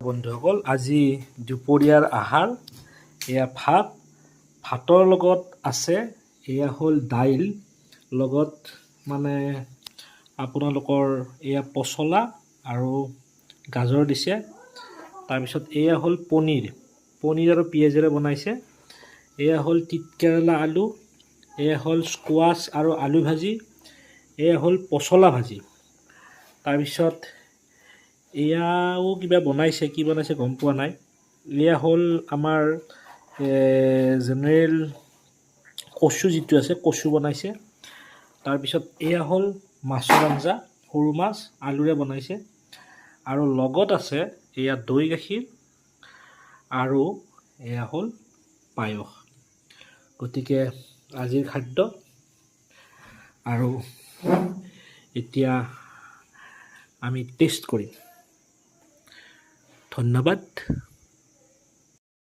বন্ধুসকল আজি দুপৰীয়াৰ আহাৰ এয়া ভাতৰ লগত আছে এয়া হ'ল দাইল লগত মানে আপোনালোকৰ এয়া পচলা আৰু গাজৰ দিছে তাৰপিছত এয়া হ'ল পনীৰ আৰু পিঁয়াজেৰে বনাইছে এয়া হ'ল তিতকেৰেলা আলু এয়া হ'ল স্কোৱাছ আৰু আলু ভাজি এয়া হ'ল পচলা ভাজি তাৰপিছত এয়াও কিবা বনাইছে কি বনাইছে গম পোৱা নাই এয়া হ'ল আমাৰ জেনেৰেল কচু যিটো আছে কচু বনাইছে তাৰপিছত এয়া হ'ল মাছৰ আঞ্জা সৰু মাছ আলুৰে বনাইছে আৰু লগত আছে এয়া দৈ গাখীৰ আৰু এয়া হ'ল পায়স গতিকে আজিৰ খাদ্য আৰু এতিয়া আমি টেষ্ট কৰিম ধন্যবাদ।